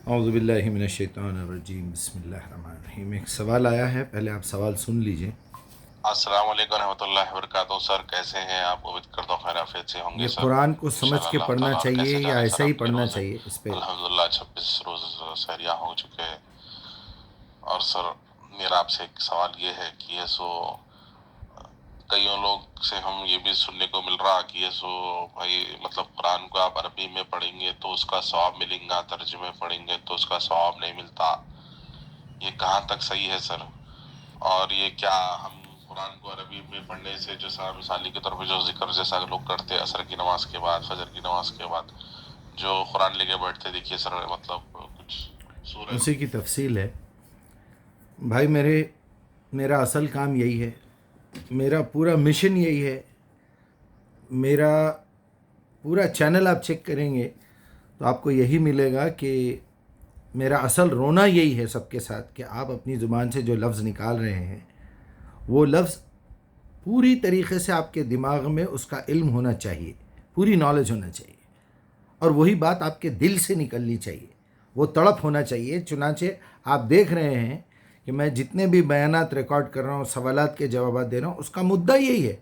اعوذ باللہ من الشیطان الرجیم، بسم اللہ الرحمن الرحیم۔ ایک سوال آیا ہے، پہلے آپ سوال سن لیجئے۔ السلام علیکم ورحمۃ اللہ وبرکاتہ۔ سر کیسے ہیں آپ؟ امید کرتا ہوں خیر عافیت سے ہوں گے یہ سر، قرآن کو سمجھ انشاءاللہ کے اللہ پڑھنا تعالیٰ۔ اور چاہیے کیسے جا یا رہے ہیں سر ایسے ہی آپ کے پڑھنا روزے؟ چاہیے اس پہ؟ الحمدللہ 26 روز سحریہ ہو چکے ہیں۔ اور سر میرا آپ سے ایک سوال یہ ہے کہ یہ سو کئیوں لوگ سے ہم یہ بھی سننے کو مل رہا کہ یہ سو بھائی مطلب قرآن کو آپ عربی میں پڑھیں گے تو اس کا ثواب ملیں گا، ترجمے پڑھیں گے تو اس کا ثواب نہیں ملتا، یہ کہاں تک صحیح ہے سر؟ اور یہ کیا ہم قرآن کو عربی میں پڑھنے سے جیسا مثالی کے طور پہ جو ذکر جیسا لوگ کرتے عصر کی نماز کے بعد، فجر کی نماز کے بعد جو قرآن لے کے بیٹھتے، دیکھیے سر مطلب کچھ سورہ اسی کی تفصیل ہے بھائی۔ میرا اصل کام یہی ہے، میرا پورا مشن یہی ہے، میرا پورا چینل آپ چیک کریں گے تو آپ کو یہی ملے گا کہ میرا اصل رونا یہی ہے سب کے ساتھ کہ آپ اپنی زبان سے جو لفظ نکال رہے ہیں وہ لفظ پوری طریقے سے آپ کے دماغ میں اس کا علم ہونا چاہیے، پوری نالج ہونا چاہیے، اور وہی بات آپ کے دل سے نکلنی چاہیے، وہ تڑپ ہونا چاہیے۔ چنانچہ آپ دیکھ رہے ہیں کہ میں جتنے بھی بیانات ریکارڈ کر رہا ہوں، سوالات کے جوابات دے رہا ہوں، اس کا مدعا یہی ہے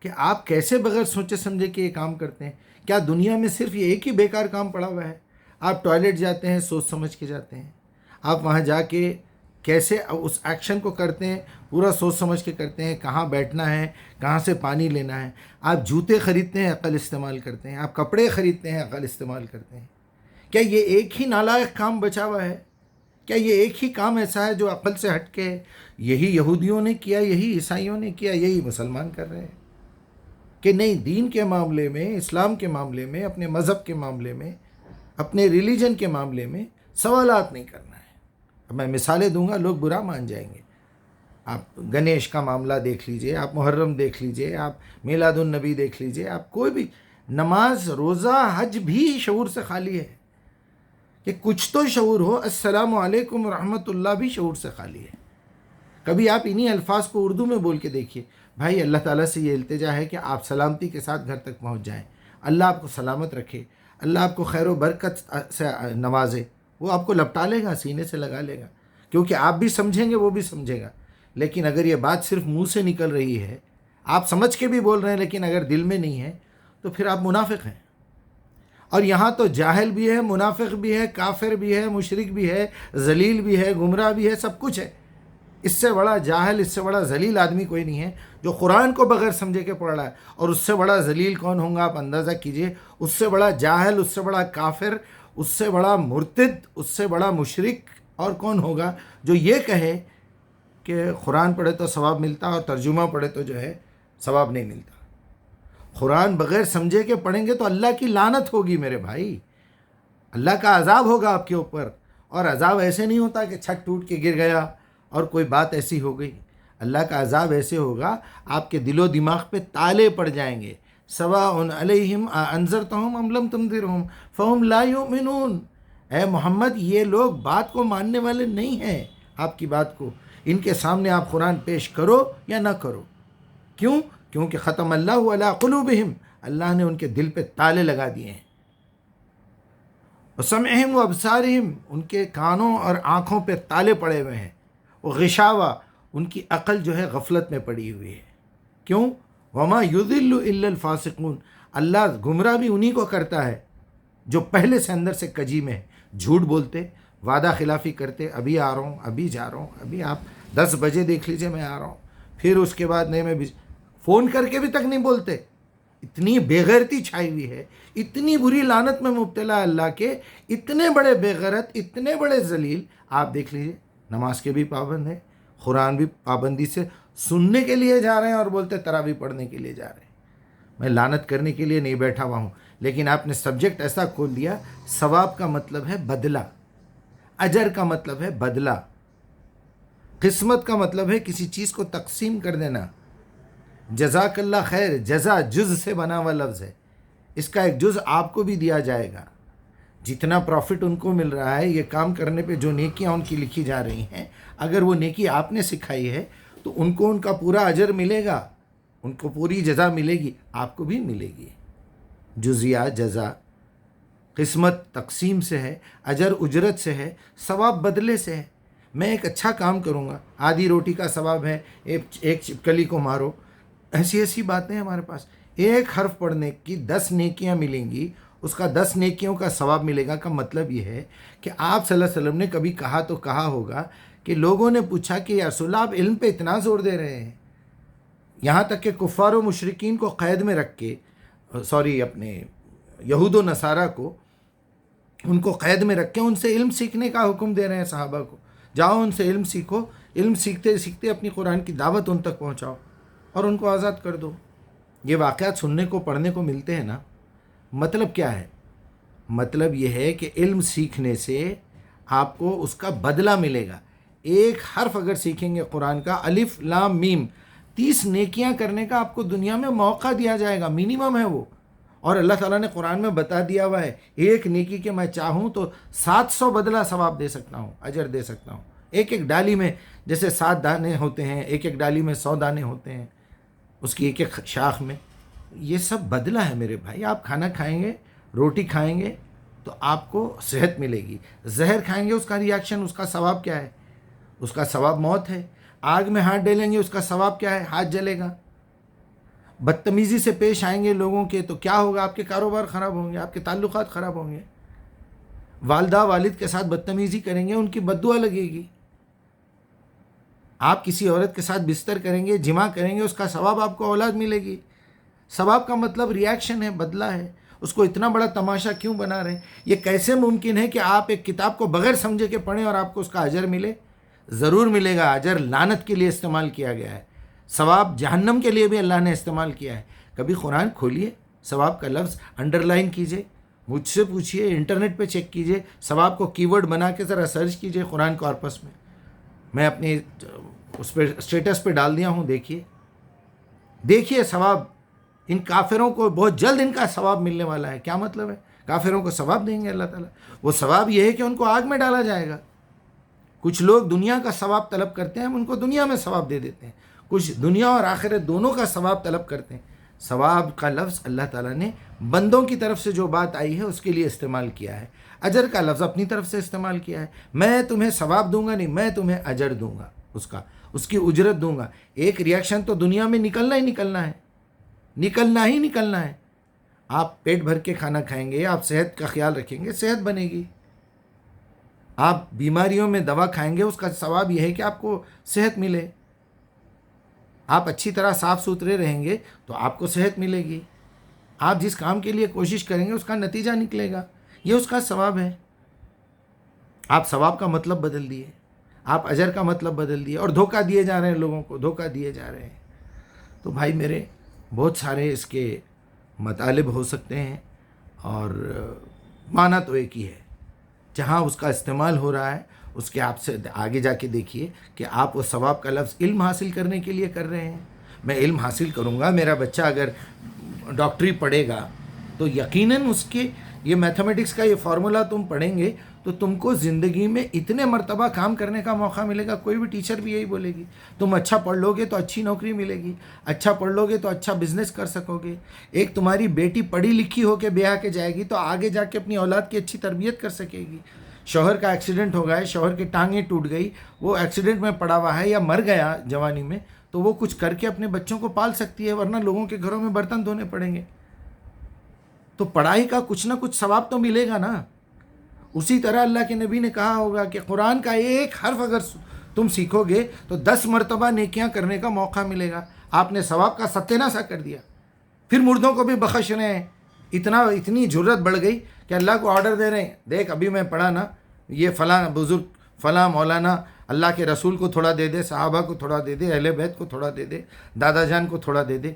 کہ آپ کیسے بغیر سوچے سمجھے کہ یہ کام کرتے ہیں۔ کیا دنیا میں صرف یہ ایک ہی بیکار کام پڑا ہوا ہے؟ آپ ٹوائلٹ جاتے ہیں سوچ سمجھ کے جاتے ہیں، آپ وہاں جا کے کیسے اس ایکشن کو کرتے ہیں پورا سوچ سمجھ کے کرتے ہیں، کہاں بیٹھنا ہے، کہاں سے پانی لینا ہے۔ آپ جوتے خریدتے ہیں عقل استعمال کرتے ہیں، آپ کپڑے خریدتے ہیں عقل استعمال کرتے ہیں۔ کیا یہ ایک ہی نالائق کام بچا ہوا ہے؟ کیا یہ ایک ہی کام ایسا ہے جو عقل سے ہٹ کے ہے؟ یہی یہودیوں نے کیا، یہی عیسائیوں نے کیا، یہی مسلمان کر رہے ہیں کہ نہیں؟ دین کے معاملے میں، اسلام کے معاملے میں، اپنے مذہب کے معاملے میں، اپنے ریلیجن کے معاملے میں سوالات نہیں کرنا ہے۔ اب میں مثالیں دوں گا، لوگ برا مان جائیں گے۔ آپ گنیش کا معاملہ دیکھ لیجئے، آپ محرم دیکھ لیجئے، آپ میلاد النبی دیکھ لیجئے، آپ کوئی بھی نماز، روزہ، حج بھی شعور سے خالی ہے کہ کچھ تو شعور ہو۔ السلام علیکم ورحمۃ اللہ بھی شعور سے خالی ہے۔ کبھی آپ انہی الفاظ کو اردو میں بول کے دیکھیے، بھائی اللہ تعالیٰ سے یہ التجا ہے کہ آپ سلامتی کے ساتھ گھر تک پہنچ جائیں، اللہ آپ کو سلامت رکھے، اللہ آپ کو خیر و برکت سے نوازے۔ وہ آپ کو لپٹا لے گا، سینے سے لگا لے گا، کیونکہ آپ بھی سمجھیں گے، وہ بھی سمجھے گا۔ لیکن اگر یہ بات صرف منہ سے نکل رہی ہے، آپ سمجھ کے بھی بول رہے ہیں لیکن اگر دل میں نہیں ہے، تو پھر آپ منافق ہیں۔ اور یہاں تو جاہل بھی ہے، منافق بھی ہے، کافر بھی ہے، مشرک بھی ہے، ذلیل بھی ہے، گمراہ بھی ہے، سب کچھ ہے۔ اس سے بڑا جاہل، اس سے بڑا ذلیل آدمی کوئی نہیں ہے جو قرآن کو بغیر سمجھے کے پڑھ رہا ہے۔ اور اس سے بڑا ذلیل کون ہوں گا آپ اندازہ کیجئے، اس سے بڑا جاہل، اس سے بڑا کافر، اس سے بڑا مرتد، اس سے بڑا مشرک اور کون ہوگا جو یہ کہے کہ قرآن پڑھے تو ثواب ملتا اور ترجمہ پڑھے تو جو ہے ثواب نہیں ملتا۔ قرآن بغیر سمجھے کے پڑھیں گے تو اللہ کی لعنت ہوگی میرے بھائی، اللہ کا عذاب ہوگا آپ کے اوپر۔ اور عذاب ایسے نہیں ہوتا کہ چھت ٹوٹ کے گر گیا اور کوئی بات ایسی ہو گئی۔ اللہ کا عذاب ایسے ہوگا آپ کے دل و دماغ پہ تالے پڑ جائیں گے۔ سواء علیہم انذرتہم ام لم تنذرہم فہم لا یؤمنون۔ اے محمد، یہ لوگ بات کو ماننے والے نہیں ہیں، آپ کی بات کو۔ ان کے سامنے آپ قرآن پیش کرو یا نہ کرو۔ کیوں؟ کیونکہ ختم اللہ علی قلوبہم، اللہ نے ان کے دل پہ تالے لگا دیے ہیں۔ وسمعہم وابصارہم، ان کے کانوں اور آنکھوں پہ تالے پڑے ہوئے ہیں۔ غشاوہ، ان کی عقل جو ہے غفلت میں پڑی ہوئی ہے۔ کیوں؟ وما یضل الا الفاسقون، اللہ گمراہ بھی انہی کو کرتا ہے جو پہلے سے اندر سے کجی میں ہے، جھوٹ بولتے، وعدہ خلافی کرتے، ابھی آ رہا ہوں، ابھی جا رہا ہوں، ابھی آپ 10 بجے دیکھ لیجئے میں آ رہا ہوں، پھر اس کے بعد نہیں میں فون کر کے بھی تک نہیں بولتے۔ اتنی بے غیرتی چھائی ہوئی ہے، اتنی بری لعنت میں مبتلا ہے اللہ کے، اتنے بڑے بے غیرت، اتنے بڑے ذلیل۔ آپ دیکھ لیجئے نماز کے بھی پابند ہیں، قرآن بھی پابندی سے سننے کے لیے جا رہے ہیں اور بولتے تراویح پڑھنے کے لیے جا رہے ہیں۔ میں لعنت کرنے کے لیے نہیں بیٹھا ہوا ہوں، لیکن آپ نے سبجیکٹ ایسا کھول دیا۔ ثواب کا مطلب ہے بدلہ، اجر کا مطلب ہے بدلہ، قسمت کا مطلب ہے کسی چیز کو تقسیم کر دینا۔ جزاک اللہ خیر، جزا جز سے بنا ہوا لفظ ہے، اس کا ایک جز آپ کو بھی دیا جائے گا۔ جتنا پروفٹ ان کو مل رہا ہے یہ کام کرنے پہ، جو نیکیاں ان کی لکھی جا رہی ہیں، اگر وہ نیکی آپ نے سکھائی ہے تو ان کو ان کا پورا اجر ملے گا، ان کو پوری جزا ملے گی، آپ کو بھی ملے گی۔ جزیہ، جزا، قسمت تقسیم سے ہے، اجر اجرت سے ہے، ثواب بدلے سے ہے۔ میں ایک اچھا کام کروں گا، آدھی روٹی کا ثواب ہے، ایک چپکلی کو مارو، ایسی ایسی باتیں ہمارے پاس۔ ایک حرف پڑھنے کی 10 نیکیاں ملیں گی، اس کا 10 نیکیوں کا ثواب ملے گا۔ کا مطلب یہ ہے کہ آپ صلی اللہ علیہ وسلم نے کبھی کہا تو کہا ہوگا کہ لوگوں نے پوچھا کہ یا رسول اللہ آپ علم پہ اتنا زور دے رہے ہیں، یہاں تک کہ کفار و مشرکین کو قید میں رکھ کے، اپنے یہود و نصارہ کو، ان کو قید میں رکھ کے ان سے علم سیکھنے کا حکم دے رہے ہیں صحابہ کو، جاؤ ان سے علم سیکھو، علم سیکھتے سیکھتے اپنی قرآن کی دعوت ان تک پہنچاؤ اور ان کو آزاد کر دو۔ یہ واقعات سننے کو پڑھنے کو ملتے ہیں نا۔ مطلب کیا ہے؟ مطلب یہ ہے کہ علم سیکھنے سے آپ کو اس کا بدلہ ملے گا۔ ایک حرف اگر سیکھیں گے قرآن کا، الف لام میم، 30 نیکیاں کرنے کا آپ کو دنیا میں موقع دیا جائے گا، منیمم ہے وہ۔ اور اللہ تعالیٰ نے قرآن میں بتا دیا ہوا ہے، ایک نیکی کے میں چاہوں تو 700 بدلہ ثواب دے سکتا ہوں، اجر دے سکتا ہوں۔ ایک ایک ڈالی میں جیسے 7 دانے ہوتے ہیں، ایک ایک ڈالی میں 100 دانے ہوتے ہیں، اس کی ایک ایک شاخ میں، یہ سب بدلہ ہے میرے بھائی۔ آپ کھانا کھائیں گے، روٹی کھائیں گے تو آپ کو صحت ملے گی، زہر کھائیں گے اس کا ریاکشن، اس کا ثواب کیا ہے؟ اس کا ثواب موت ہے۔ آگ میں ہاتھ ڈالیں گے، اس کا ثواب کیا ہے؟ ہاتھ جلے گا۔ بدتمیزی سے پیش آئیں گے لوگوں کے تو کیا ہوگا؟ آپ کے کاروبار خراب ہوں گے، آپ کے تعلقات خراب ہوں گے۔ والدہ والد کے ساتھ بدتمیزی کریں گے، ان کی بددعا لگے گی۔ آپ کسی عورت کے ساتھ بستر کریں گے، جماع کریں گے، اس کا ثواب آپ کو اولاد ملے گی۔ ثواب کا مطلب ریاکشن ہے، بدلہ ہے۔ اس کو اتنا بڑا تماشا کیوں بنا رہے ہیں؟ یہ کیسے ممکن ہے کہ آپ ایک کتاب کو بغیر سمجھے کے پڑھیں اور آپ کو اس کا اجر ملے؟ ضرور ملے گا۔ اجر لعنت کے لیے استعمال کیا گیا ہے، ثواب جہنم کے لیے بھی اللہ نے استعمال کیا ہے۔ کبھی قرآن کھولیے، ثواب کا لفظ انڈر لائن کیجئے، مجھ سے پوچھئے، انٹرنیٹ پہ چیک کیجئے، ثواب کو کی ورڈ بنا کے ذرا سرچ کیجئے قرآن کارپس میں۔ میں اپنے اس پہ اسٹیٹس پہ ڈال دیا ہوں، دیکھیے ثواب۔ ان کافروں کو بہت جلد ان کا ثواب ملنے والا ہے۔ کیا مطلب ہے؟ کافروں کو ثواب دیں گے اللہ تعالیٰ؟ وہ ثواب یہ ہے کہ ان کو آگ میں ڈالا جائے گا۔ کچھ لوگ دنیا کا ثواب طلب کرتے ہیں، ہم ان کو دنیا میں ثواب دے دیتے ہیں۔ کچھ دنیا اور آخرت دونوں کا ثواب طلب کرتے ہیں۔ ثواب کا لفظ اللہ تعالیٰ نے بندوں کی طرف سے جو بات آئی ہے اس کے لیے استعمال کیا ہے۔ اجر کا لفظ اپنی طرف سے استعمال کیا ہے۔ میں تمہیں ثواب دوں گا نہیں، میں تمہیں اجر دوں گا، اس کی اجرت دوں گا۔ ایک ریاکشن تو دنیا میں نکلنا ہی نکلنا ہے، نکلنا ہی نکلنا ہے۔ آپ پیٹ بھر کے کھانا کھائیں گے، آپ صحت کا خیال رکھیں گے، صحت بنے گی۔ آپ بیماریوں میں دوا کھائیں گے، اس کا ثواب یہ ہے کہ آپ کو صحت ملے۔ آپ اچھی طرح صاف ستھرے رہیں گے تو آپ کو صحت ملے گی۔ آپ جس کام کے لیے کوشش کریں گے اس کا نتیجہ نکلے گا، یہ اس کا ثواب ہے۔ آپ ثواب کا مطلب بدل دیے، آپ اجر کا مطلب بدل دیے اور دھوکہ دیے جا رہے ہیں، لوگوں کو دھوکہ دیے جا رہے ہیں۔ تو بھائی میرے بہت سارے اس کے مطالب ہو سکتے ہیں اور معنی تو ایک ہی ہے۔ جہاں اس کا استعمال ہو رہا ہے اس کے آپ سے آگے جا کے دیکھیے کہ آپ وہ ثواب کا لفظ علم حاصل کرنے کے لیے کر رہے ہیں۔ میں علم حاصل کروں گا، میرا بچہ اگر ڈاکٹری پڑھے گا تو یقیناً اس کے یہ میتھمیٹکس کا یہ فارمولا تم پڑھیں گے تو تم کو زندگی میں اتنے مرتبہ کام کرنے کا موقع ملے گا۔ کوئی بھی ٹیچر بھی یہی بولے گی، تم اچھا پڑھ لو گے تو اچھی نوکری ملے گی، اچھا پڑھ لو گے تو اچھا بزنس کر سکو گے۔ ایک تمہاری بیٹی پڑھی لکھی ہو کے بیاہ کے جائے گی تو آگے جا کے اپنی اولاد کی اچھی تربیت کر سکے گی۔ شوہر کا ایکسیڈنٹ ہو گیا، شوہر کی ٹانگیں ٹوٹ گئی، وہ ایکسیڈنٹ میں پڑا ہوا ہے یا مر گیا جوانی میں، تو وہ کچھ کر کے اپنے بچوں کو پال سکتی ہے، ورنہ لوگوں کے گھروں میں برتن دھونے پڑیں گے۔ تو پڑھائی کا کچھ نہ کچھ ثواب تو ملے گا نا۔ اسی طرح اللہ کے نبی نے کہا ہوگا کہ قرآن کا ایک حرف اگر تم سیکھو گے تو 10 مرتبہ نیکیاں کرنے کا موقع ملے گا۔ آپ نے ثواب کا ستیہ کر دیا، پھر مردوں کو بھی بخش رہے ہیں۔ اتنی جرت بڑھ گئی کہ اللہ کو آرڈر دے رہے ہیں، دیکھ ابھی میں پڑھا نا، یہ فلاں بزرگ فلاں مولانا اللہ کے رسول کو تھوڑا دے دے، صحابہ کو تھوڑا دے دے، اہل بیت کو تھوڑا دے دے، دادا جان کو تھوڑا دے دے۔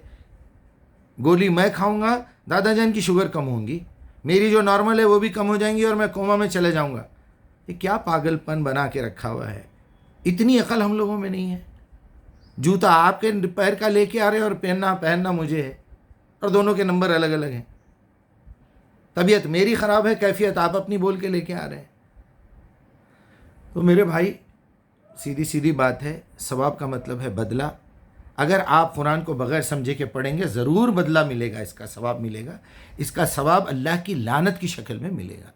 گولی میں کھاؤں گا، دادا جان کی شوگر کم ہوں گی، میری جو نارمل ہے وہ بھی کم ہو جائیں گی اور میں کوما میں چلے جاؤں گا۔ یہ کیا پاگل پن بنا کے رکھا ہوا ہے؟ اتنی عقل ہم لوگوں میں نہیں ہے۔ جوتا آپ کے پیر کا لے کے آ رہے ہیں اور پہننا مجھے ہے، اور دونوں کے نمبر الگ الگ ہیں۔ طبیعت میری خراب ہے، کیفیت آپ اپنی بول کے لے کے آ رہے ہیں۔ تو میرے بھائی سیدھی بات ہے، ثواب کا مطلب ہے بدلہ۔ اگر آپ قرآن کو بغیر سمجھے کے پڑھیں گے ضرور بدلہ ملے گا، اس کا ثواب ملے گا، اس کا ثواب اللہ کی لعنت کی شکل میں ملے گا۔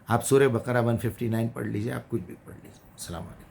آپ سورہ بقرہ 159 پڑھ لیجئے، آپ کچھ بھی پڑھ لیجئے۔ السلام علیکم۔